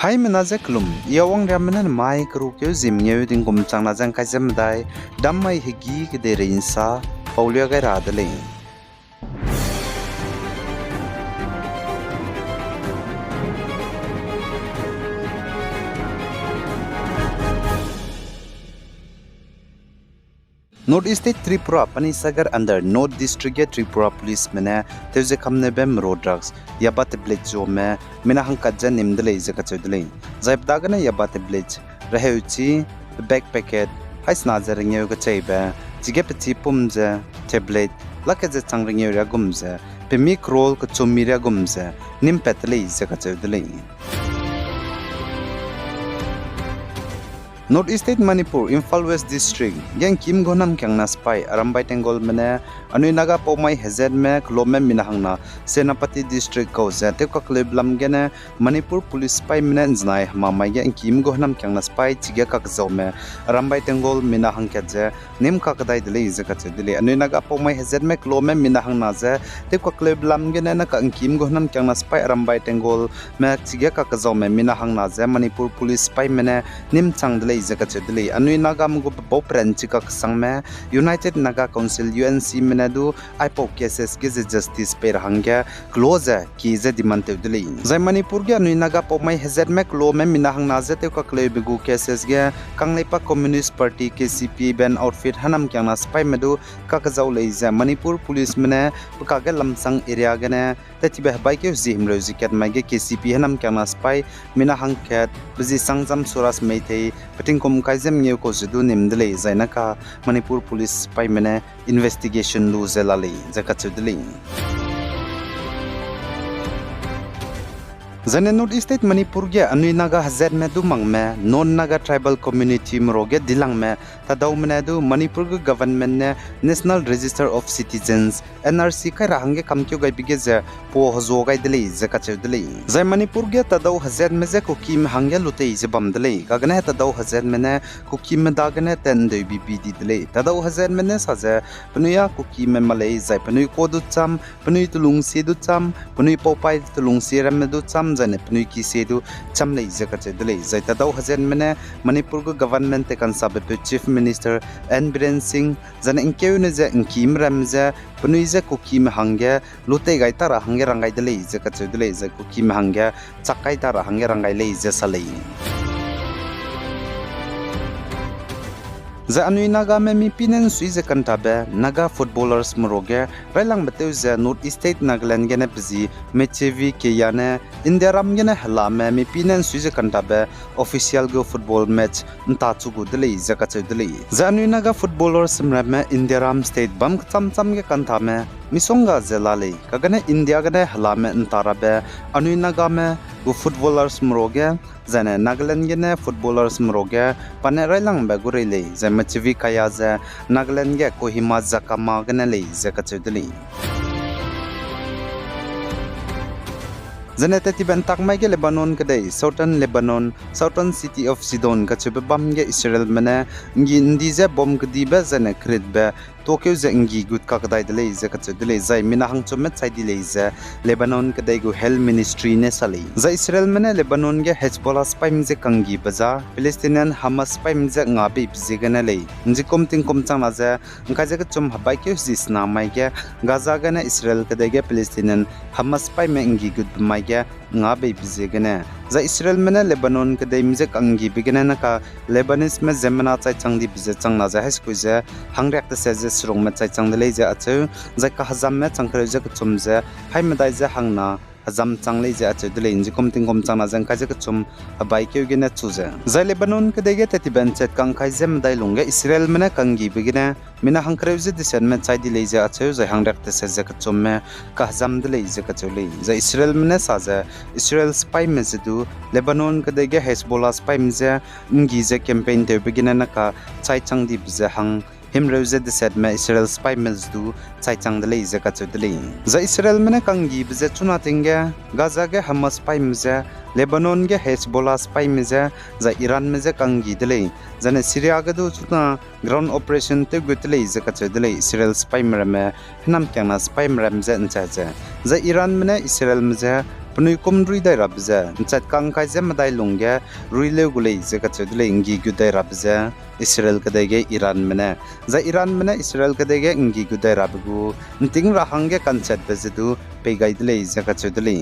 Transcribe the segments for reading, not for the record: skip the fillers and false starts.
Hai menaze klum yawang ramanan mai krukyo zimnyo ding kumchang na jang kaisem dai dammai higi gede reinsa paulya gai radale North East Tripura Panisagar under North District Tripura Police mena teuze khamne bem road drugs yabat village jo me mina hangkatja nimdele zakachudle zaibdagana yabat village raheuchi backpacket haisna jaringyo ga chaiba jigepti pumja tablet lakaje changringyo ra gumja pemi krol ka chumira gumja nimpetle zakachudle North East Manipur, Imphal West District, yang Kim Gonam kyang na spy arambai tengol mene anui naga pomai hezed me klome minahangna Senapati District ko zate ka kleblam gene Manipur Police spy mene znai mamai yang Kim Gonam kyang na spy chiga ka zome arambai tengol minahang kje nim ka kadai dile izaka dile anui naga pomai hezed me klome minahangna ze te ka kleblam gene na ka Kim Gonam kyang na spy arambai tengol me chiga ka zome minahangna ze Manipur Police spy mene nim chang dile Zakachudli, Anui Naga Mugu Bopren Chika Sangme, United Naga Council UNC Menadu, IPO cases Giz Justice Per Hanga, Closer, Kiza Dimantudli. Zamanipurga Anui Naga Pomai Hazard Maclo Minahang Nazate Kaklebigu cases Ga, Kanglepa Communist Party KCP Ben outfit Hanam Kyana Spy Medu, Kakazau Manipur Police Mene, Pukagalam Sang area Gane, Tatiba Bike Zim Rosicat Mage KCP Hanam Kyana Spy, Minahang Cat, Busy Sangzam Suras Mete, Tingkom kaizem ngew ko judu nimdele zainaka Manipur Police pai mene investigation lu zelali zakachudli Zane North East Manipur ge Anui Naga Hazard me du mangme non Naga tribal community mroge dilang me tadaw mene du Manipur ge government ne National Register of Citizens NRC kai rahange kamkyo gai bige ze po hozo gai dele zakachudli Zai Manipur ge tadaw Hazard me ze kokim hange lutei ze bamdele kagane tadaw Hazard mene kokim me dagane ten de BBD dele tadaw Hazard mene saze pnuya kokim me malei zai pnui ko du cham pnui tulung si du cham pnui popai tulung si ram du cham zane pnui ki sedu chamlei zakachedle zaita daw hazen mene Manipur go government te kan sabe chief minister N Biren Singh zane inkeu ne ze inkim ramza pnui ze kokim hange lute gaita ra hange rangai dele zakachedle ze kokim hange chakai ta ra hange rangai le ze salei Za Anui Naga me mi pinen suize kantabe Naga footballers mroge railang bateu za North East Nagaland gene pzi mechevi ke yane Indiaram gene hala me mi pinen suize kantabe official go football match nta chugu dele zakache dele Za Anui Naga footballers mrame Indiaram state bam cham cham ge kantame misonga zelale kagane India gane hala me ntarabe Anui Naga me go footballers mroge zane Nagaland gene footballers mroge pane railang ba gurele zame chivi kaya za Nagaland ge Kohima zakama gane le zakachudli Zanete tiban takmai ge Lebanon kadai Southern Lebanon Southern city of Sidon kachuba bam ge Israel mena ngi ndize bom gdiba zane kridba Tokyo ze ngi gut ka kadai dele zakachudle zai minahang chomet sai dile za Lebanon kadai go health ministry ne sali za Israel mena Lebanon ge Hezbollah spy mje kangi baza Palestinian Hamas spy mje ngabe bzigana le nji komting komchang na za ngka je chum habai ke jisna mai ge Gaza gana Israel kadai ge Palestinian Hamas spy me ngi gut mai ge ngabe bzigana za Israel mena Lebanon kadai mje kangi bigana na ka Lebanese me zemna chai changdi bje chang na za hesku je hangrek ta se srong ma chai chang dele ja achu za ka hazam me changkre ja chum je hai ma dai ja hangna hazam changle ja achu dele inji komting kom chang na jang ka ja chum bai ke gena chu ja za Lebanon ke dege tati ban chet kang khai jem dai lunga Israel mena kangi bigina mina hangkre je disen me chai dile ja achu za hangrek ta se ja chum me ka hazam dele ja ka chule za Israel mena sa ja Israel spy me du Lebanon ke dege Hezbollah spy me ja ngi je campaign te bigina na ka chai chang di bja hang him rose the said me Israel spy mills do chai chang dele zaka chudle za Israel mena kangi bje chuna tinga Gaza ge Hamas spy mja Lebanon ge Hezbollah spy mja za Iran mja kangi dele zane Syria ge do chuna ground operation te gutle zaka chudle Israel spy mrame nam kyang na spy mram za ncha za Iran mena Israel mja Punui kumrui dai rabza chat kang kai je madai lungge ruile gulei je ka chudle ingi gudai rabza Israel kadege Iran mena za Iran mena Israel kadege ingi gudai rabgu nting rahangge kanchat bezedu pegai dle je ka chudle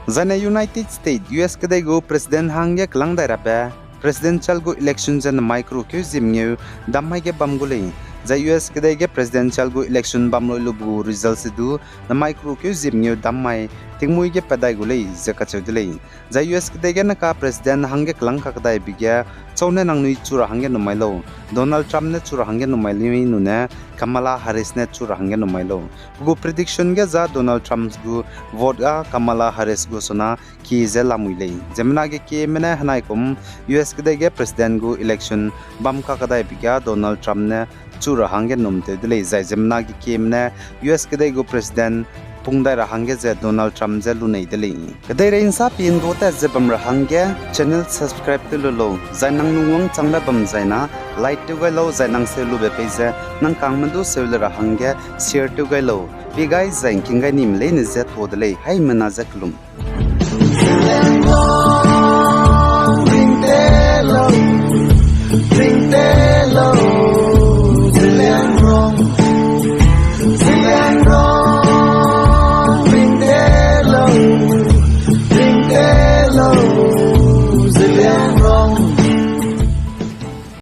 Zana United States US kadego president hangge klang dai rabba presidential go election jan micro kyu zimnyu dammai ge bamgulei za US kadege presidential go election bamloi lubu results du na micro kyu zimnyu dammai tingmui ge padai gulei zaka chodlei za US kadege na ka president hangge klang ka kadai bigya chone nangnui chura hangge numailo Donald Trump ne chura hangge numaili nune Kamala Harris ne chura hangge numailo go prediction ge za Donald Trump gu vote ga Kamala Harris go sona ki je lamuilei jemna ge ke mena hanai kum US kadege president go election bam ka kadai bigya Donald Trump ne chura hangge numte dile zai jemna gi kemne US kadai go president pungdai rahangge je Donald Trump je lunei dile kadai rein sa pin go ta je bam rahangge channel subscribe to lo zai nang nungwang changla bam zaina like to ga lo zai nang se lu be page nang kang mandu se lu rahangge share to ga lo bi guys zai kinga nim le ne je to dile hai mana zaklum